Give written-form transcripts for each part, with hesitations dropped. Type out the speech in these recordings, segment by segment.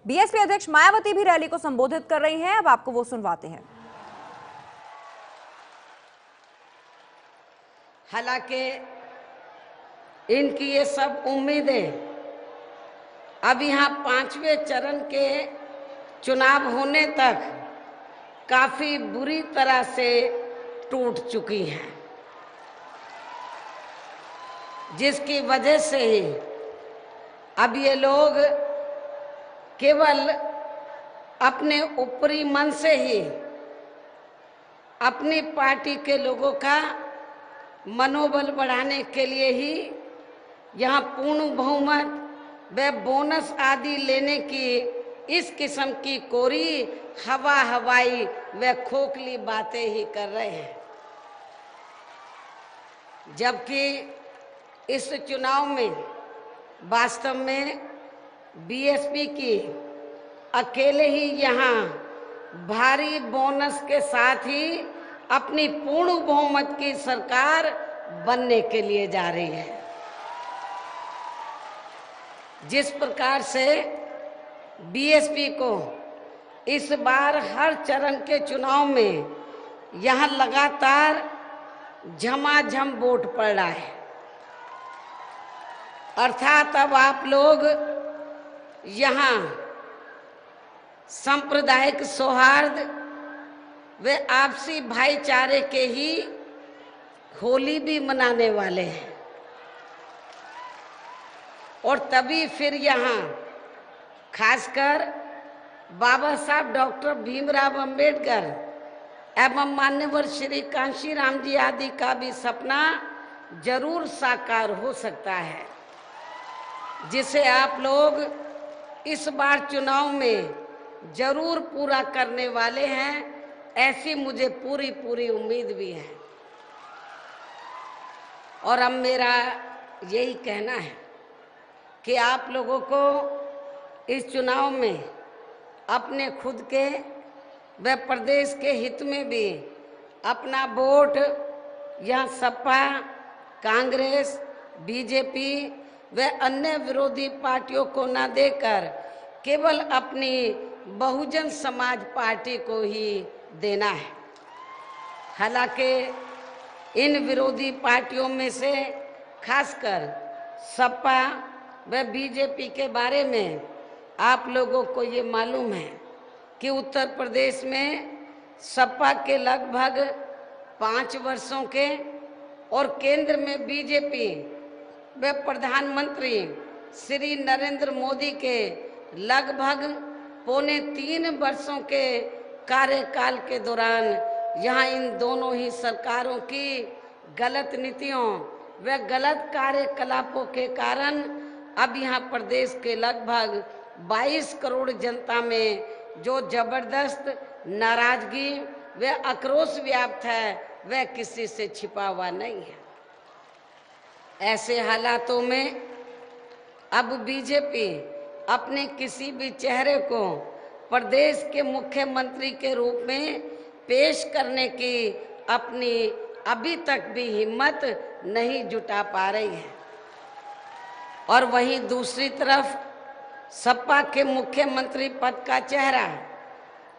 BSP अध्यक्ष मायावती भी rally को संबोधित कर रही हैं। अब आपको वो सुनवाते हैं। हालांकि इनकी ये सब उम्मीदें अब यहाँ 5वें चरण के चुनाव होने तक काफी बुरी तरह से टूट चुकी हैं, जिसकी वजह से ही अब ये लोग केवल अपने ऊपरी मन से ही अपनी पार्टी के लोगों का मनोबल बढ़ाने के लिए ही यहाँ पूर्ण बहुमत व बोनस आदि लेने की इस किस्म की कोरी हवाई व खोखली बातें ही कर रहे हैं। जबकि इस चुनाव में वास्तव में बीएसपी की अकेले ही यहाँ भारी बोनस के साथ ही अपनी पूर्ण बहुमत की सरकार बनने के लिए जा रही है। जिस प्रकार से बीएसपी को इस बार हर चरण के चुनाव में यहाँ लगातार झमाझम वोट पड़ रहा है, अर्थात अब आप लोग यहाँ सांप्रदायिक सौहार्द वे आपसी भाईचारे के ही होली भी मनाने वाले हैं। और तभी फिर यहाँ खासकर बाबा साहब डॉक्टर भीमराव अंबेडकर एवं मान्यवर श्री कांशीराम जी आदि का भी सपना जरूर साकार हो सकता है, जिसे आप लोग इस बार चुनाव में जरूर पूरा करने वाले हैं, ऐसी मुझे पूरी उम्मीद भी है। और अब मेरा यही कहना है कि आप लोगों को इस चुनाव में अपने खुद के व प्रदेश के हित में भी अपना वोट यहाँ सपा, कांग्रेस, बीजेपी व अन्य विरोधी पार्टियों को न देकर केवल अपनी बहुजन समाज पार्टी को ही देना है। हालांकि इन विरोधी पार्टियों में से खासकर सपा व बीजेपी के बारे में आप लोगों को ये मालूम है कि उत्तर प्रदेश में सपा के लगभग 5 वर्षों के और केंद्र में बीजेपी व प्रधानमंत्री श्री नरेंद्र मोदी के लगभग 2.25 वर्षों के कार्यकाल के दौरान यहाँ इन दोनों ही सरकारों की गलत नीतियों व गलत कार्यकलापों के कारण अब यहाँ प्रदेश के लगभग 22 करोड़ जनता में जो जबरदस्त नाराजगी व आक्रोश व्याप्त है, वह किसी से छिपा हुआ नहीं है। ऐसे हालातों में अब बीजेपी अपने किसी भी चेहरे को प्रदेश के मुख्यमंत्री के रूप में पेश करने की अपनी अभी तक भी हिम्मत नहीं जुटा पा रही है। और वहीं दूसरी तरफ सपा के मुख्यमंत्री पद का चेहरा,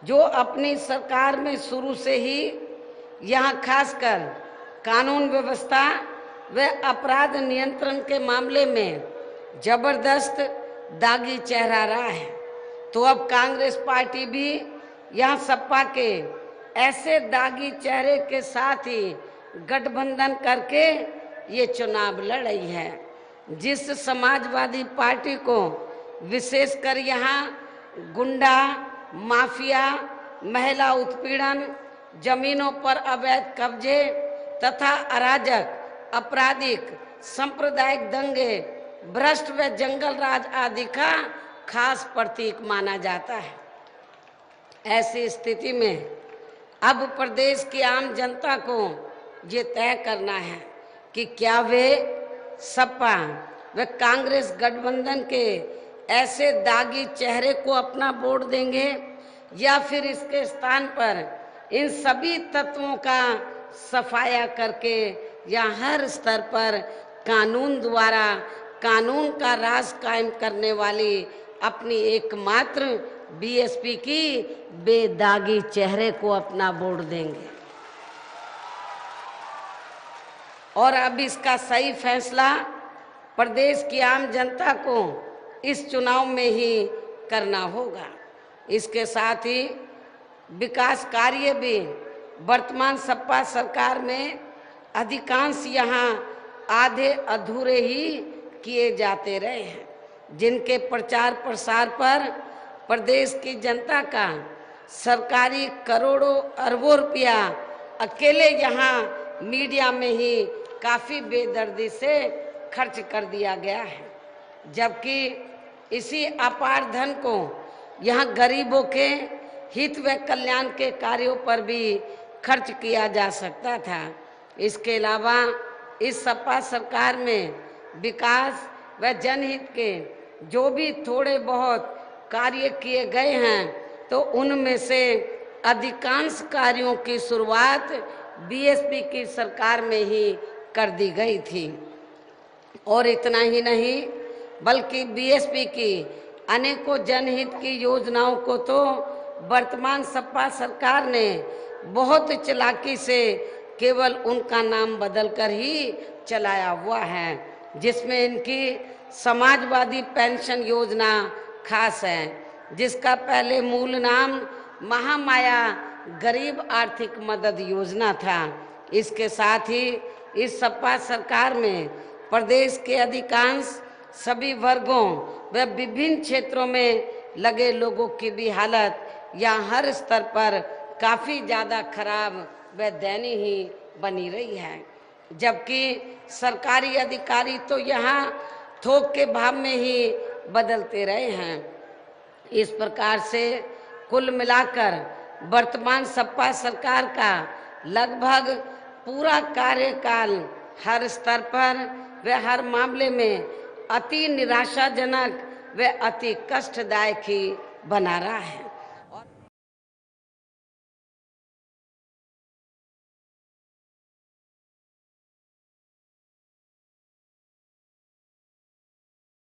जो अपनी सरकार में शुरू से ही यहाँ खासकर कानून व्यवस्था व अपराध नियंत्रण के मामले में जबरदस्त दागी चेहरा रहा है, तो अब कांग्रेस पार्टी भी यहाँ सपा के ऐसे दागी चेहरे के साथ ही गठबंधन करके ये चुनाव लड़ रही है। जिस समाजवादी पार्टी को विशेषकर यहाँ गुंडा, माफिया, महिला उत्पीड़न, जमीनों पर अवैध कब्जे तथा अराजक, आपराधिक, सांप्रदायिक दंगे, भ्रष्ट व जंगल राज आदि का खास प्रतीक माना जाता है। ऐसी स्थिति में अब प्रदेश की आम जनता को ये तय करना है कि क्या वे सपा व कांग्रेस गठबंधन के ऐसे दागी चेहरे को अपना वोट देंगे या फिर इसके स्थान पर इन सभी तत्वों का सफाया करके या हर स्तर पर कानून द्वारा कानून का राज कायम करने वाली अपनी एकमात्र बीएसपी की बेदागी चेहरे को अपना वोट देंगे। और अब इसका सही फैसला प्रदेश की आम जनता को इस चुनाव में ही करना होगा। इसके साथ ही विकास कार्य भी वर्तमान सपा सरकार में अधिकांश यहाँ आधे अधूरे ही किए जाते रहे हैं, जिनके प्रचार प्रसार पर प्रदेश की जनता का सरकारी करोड़ों अरबों रुपया अकेले यहाँ मीडिया में ही काफ़ी बेदर्दी से खर्च कर दिया गया है, जबकि इसी अपार धन को यहाँ गरीबों के हित व कल्याण के कार्यों पर भी खर्च किया जा सकता था। इसके अलावा इस सपा सरकार में विकास व जनहित के जो भी थोड़े बहुत कार्य किए गए हैं, तो उनमें से अधिकांश कार्यों की शुरुआत बीएसपी की सरकार में ही कर दी गई थी। और इतना ही नहीं, बल्कि बीएसपी की अनेकों जनहित की योजनाओं को तो वर्तमान सपा सरकार ने बहुत चालाकी से केवल उनका नाम बदलकर ही चलाया हुआ है, जिसमें इनकी समाजवादी पेंशन योजना खास है, जिसका पहले मूल नाम महामाया गरीब आर्थिक मदद योजना था। इसके साथ ही इस सपा सरकार में प्रदेश के अधिकांश सभी वर्गों व विभिन्न क्षेत्रों में लगे लोगों की भी हालत या हर स्तर पर काफ़ी ज़्यादा खराब व दयनीय ही बनी रही है, जबकि सरकारी अधिकारी तो यहाँ थोक के भाव में ही बदलते रहे हैं। इस प्रकार से कुल मिलाकर वर्तमान सपा सरकार का लगभग पूरा कार्यकाल हर स्तर पर व हर मामले में अति निराशाजनक व अति कष्टदायक ही बना रहा है।